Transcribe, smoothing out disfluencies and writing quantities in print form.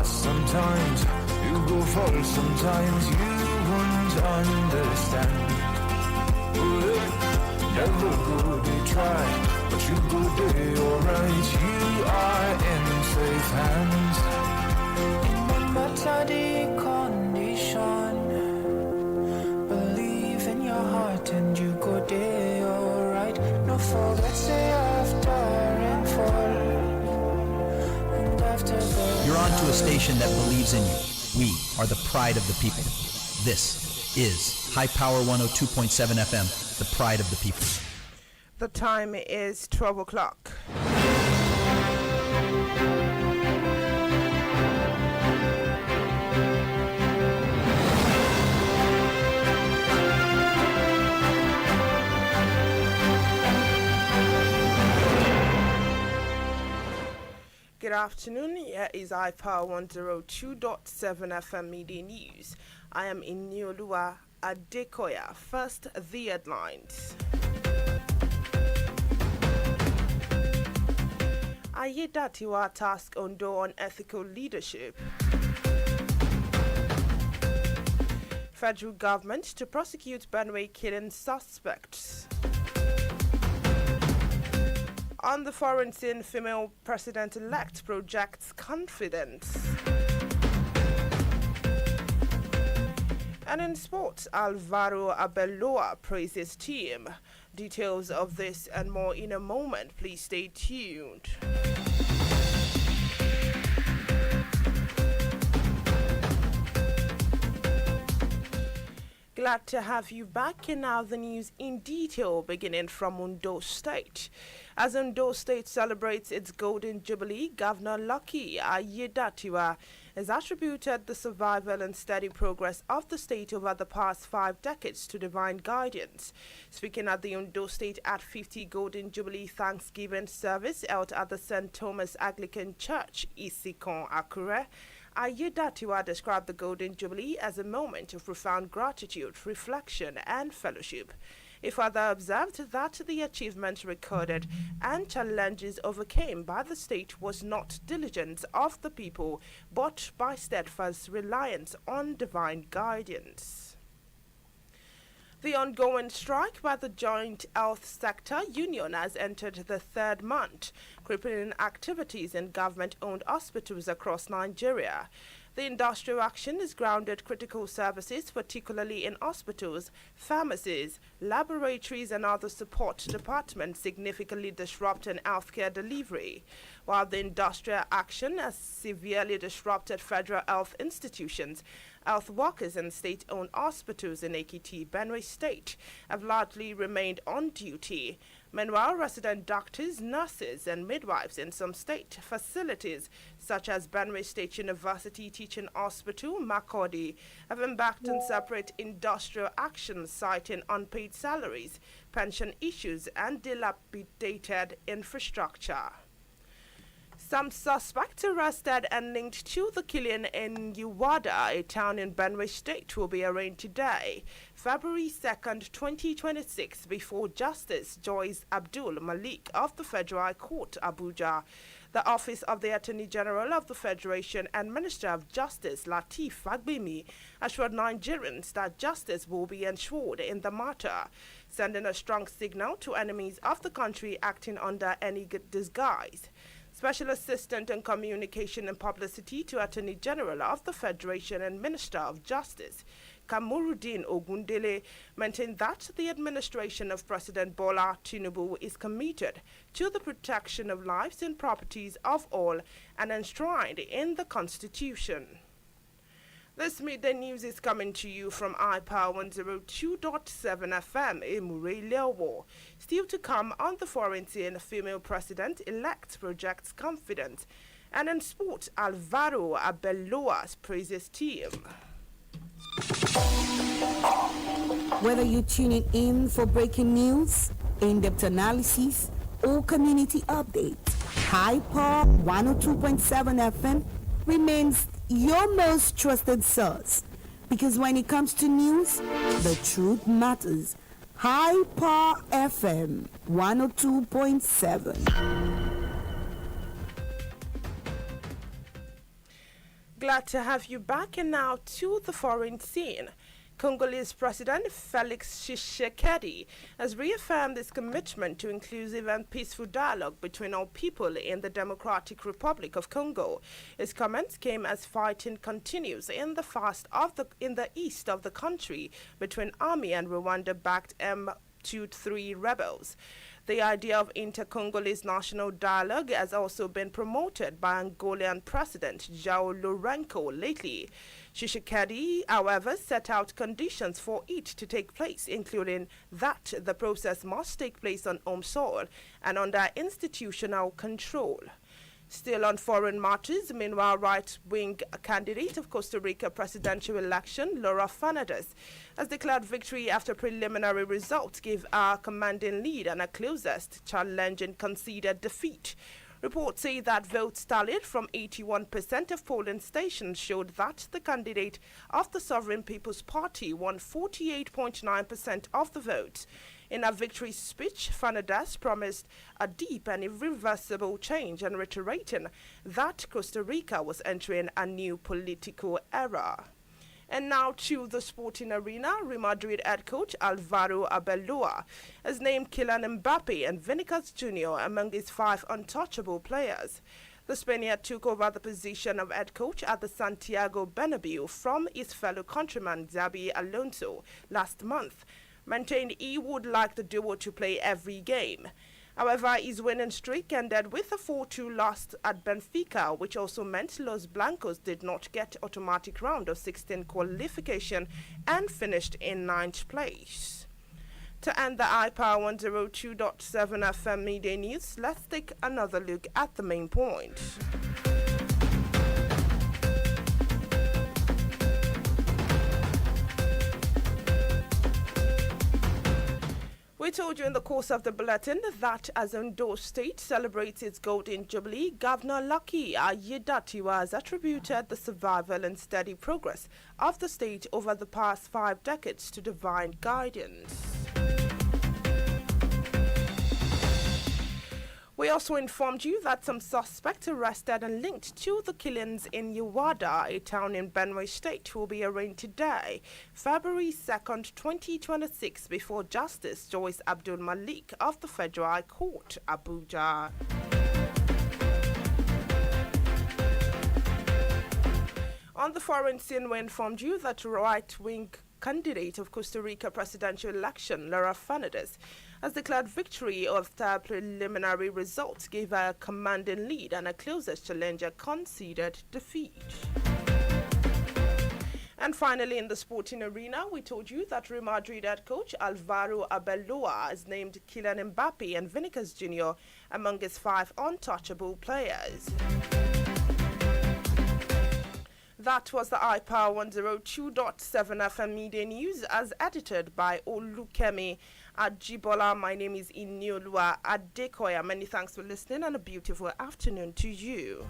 fast sometimes, you go false sometimes, you won't understand. Never go they try, but you go there alright. You are in safe hands. No matter the condition, believe in your heart and you go there alright. No forget say after rainfall and after the You're on to a station that believes in you. We are the pride of the people. This is High Power 102.7 FM, the pride of the people. The time is 12 o'clock. Good afternoon, here is iPower 102.7 FM Media News. I am Inioluwa Adekoya. First, the headlines. Aiyedatiwa task Ondo on ethical leadership. Federal government to prosecute Benue killing suspects. On the foreign scene, female president-elect projects confidence. And in sports, Alvaro Arbeloa praises team. Details of this and more in a moment. Please stay tuned. Glad to have you back, and now the news in detail, beginning from Ondo State. As Ondo State celebrates its Golden Jubilee, Governor Lucky Aiyedatiwa has attributed the survival and steady progress of the state over the past 5 decades to divine guidance. Speaking at the Ondo State at 50 Golden Jubilee Thanksgiving service held at the St. Thomas Anglican Church, Isikon, Akure, Aiyedatiwa described the Golden Jubilee as a moment of profound gratitude, reflection, and fellowship. He further observed that the achievements recorded and challenges overcame by the state was not diligence of the people, but by steadfast reliance on divine guidance. The ongoing strike by the Joint Health Sector Union has entered the 3rd month, crippling activities in government-owned hospitals across Nigeria. The industrial action has grounded critical services, particularly in hospitals, pharmacies, laboratories, and other support departments, significantly disrupting healthcare delivery. While the industrial action has severely disrupted federal health institutions, health workers in state-owned hospitals in Ekiti, Benue State have largely remained on duty. Meanwhile, resident doctors, nurses, and midwives in some state facilities, such as Benue State University Teaching Hospital, Makurdi, have embarked on separate industrial actions, citing unpaid salaries, pension issues, and dilapidated infrastructure. Some suspects arrested and linked to the killing in Uwada, a town in Benue State, will be arraigned today, February 2nd, 2026, before Justice Joyce Abdul Malik of the Federal High Court, Abuja. The Office of the Attorney General of the Federation and Minister of Justice, Lateef Fagbemi, assured Nigerians that justice will be ensured in the matter, sending a strong signal to enemies of the country acting under any disguise. Special Assistant on Communication and Publicity to Attorney General of the Federation and Minister of Justice, Kamurudin Ogundele, maintained that the administration of President Bola Tinubu is committed to the protection of lives and properties of all and enshrined in the Constitution. This midday news is coming to you from iPower 102.7 FM in Inioluwa. Still to come on the foreign scene, female president-elect projects confidence. And in sport, Alvaro Arbeloa praises team. Whether you're tuning in for breaking news, in-depth analysis, or community updates, High Power 102.7 FM remains your most trusted source, because when it comes to news, the truth matters. High Power FM 102.7. Glad to have you back, and now to the foreign scene. Congolese President Felix Tshisekedi has reaffirmed his commitment to inclusive and peaceful dialogue between all people in the Democratic Republic of Congo. His comments came as fighting continues in the east of the country between army and Rwanda-backed M23 rebels. The idea of inter-Congolese national dialogue has also been promoted by Angolan President João Lourenço lately. Tshisekedi, however, set out conditions for it to take place, including that the process must take place on home soil and under institutional control. Still on foreign matters, meanwhile, right-wing candidate of Costa Rica presidential election, Laura Fernandez, has declared victory after preliminary results gave a commanding lead and a closest challenging conceded defeat. Reports say that votes tallied from 81% of polling stations showed that the candidate of the Sovereign People's Party won 48.9% of the votes. In a victory speech, Fernandez promised a deep and irreversible change and reiterating that Costa Rica was entering a new political era. And now to the sporting arena. Real Madrid head coach Alvaro Arbeloa has named Kylian Mbappe and Vinicius Jr. among his 5 untouchable players. The Spaniard took over the position of head coach at the Santiago Bernabeu from his fellow countryman Xabi Alonso last month, maintained he would like the duo to play every game. However, his winning streak ended with a 4-2 loss at Benfica, which also meant Los Blancos did not get automatic round of 16 qualification and finished in 9th place. To end the iPower 102.7 FM Media News, let's take another look at the main points. We told you in the course of the bulletin that as Ondo State celebrates its Golden Jubilee, Governor Lucky Aiyedatiwa has attributed the survival and steady progress of the state over the past 5 decades to divine guidance. We also informed you that some suspects arrested and linked to the killings in Uwada, a town in Benue State, will be arraigned today, February 2nd, 2026, before Justice Joyce Abdul Malik of the Federal High Court, Abuja. On the foreign scene, we informed you that right-wing candidate of Costa Rica presidential election, Laura Fernandez, has declared victory after preliminary results gave her a commanding lead and a closest challenger conceded defeat. And finally, in the sporting arena, we told you that Real Madrid head coach Alvaro Arbeloa has named Kylian Mbappe and Vinicius Jr. among his 5 untouchable players. That was the iPower 102.7 FM Media News as edited by Olukemi Ajibola. My name is Inioluwa Adekoya. Many thanks for listening and a beautiful afternoon to you.